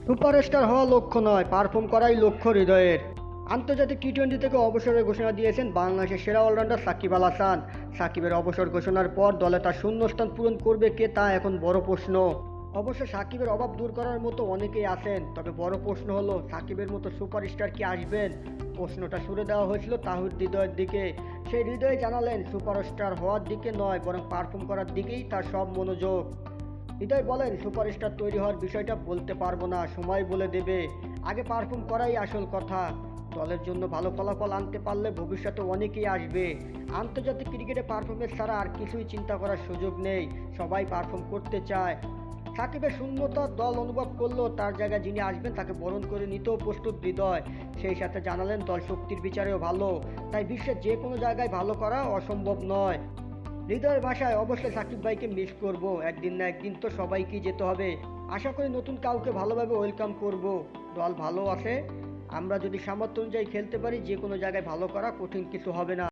Superstar হওয়া লক্ষ্য নয়, পারফর্ম করাই লক্ষ্য হৃদয়ের। আন্তর্জাতিক টি-20 থেকে অবসরের ঘোষণা দিয়েছেন বাংলাদেশের সেরা অলরাউন্ডার সাকিব আল হাসান। সাকিবের অবসর ঘোষণার পর দলে তার শূন্যস্থান পূরণ করবে কে, তা এখন বড় প্রশ্ন। অবশ্য সাকিবের অভাব দূর করার মতো অনেকেই আছেন, তবে বড় প্রশ্ন হলো সাকিবের মতো সুপারস্টার কি আসবেন। প্রশ্নটা ছুড়ে দেওয়া হয়েছিল তাহির হৃদয়ের দিকে। সেই হৃদয়ে জানালেন সুপারস্টার হওয়ার দিকে নয়, বরং পারফর্ম করার দিকেই তার সব মনোযোগ। হৃদয় বলেন, সুপারস্টার তৈরি হওয়ার বিষয়টা বলতে পারবো না, সময় বলে দেবে। আগে পারফর্ম করাই আসল কথা। দলের জন্য ভালো ফলাফল আনতে পারলে ভবিষ্যতে অনেকেই আসবে। আন্তর্জাতিক ক্রিকেটে পারফরমেন্স ছাড়া আর কিছুই চিন্তা করার সুযোগ নেই। সবাই পারফর্ম করতে চায়। সাকিবের শূন্যতা দল অনুভব করলেও তার জায়গায় যিনি আসবেন তাকে বরণ করে নিতেও প্রস্তুত হৃদয়। সেই সাথে জানালেন, দল শক্তির বিচারেও ভালো, তাই বিশ্বের যে কোনো জায়গায় ভালো করা অসম্ভব নয়। হৃদয়ের ভাষায়, অবশ্যই সাকিব ভাইকে মিস করব, একদিন না একদিন তো সবাইকেই যেতে হবে। আশা করি নতুন কাউকে ভালোভাবে ওয়েলকাম করব। দল ভালো আছে, আমরা যদি সামর্থ্য অনুযায়ী খেলতে পারি যে কোনো জায়গায় ভালো করা কঠিন কিছু হবে না।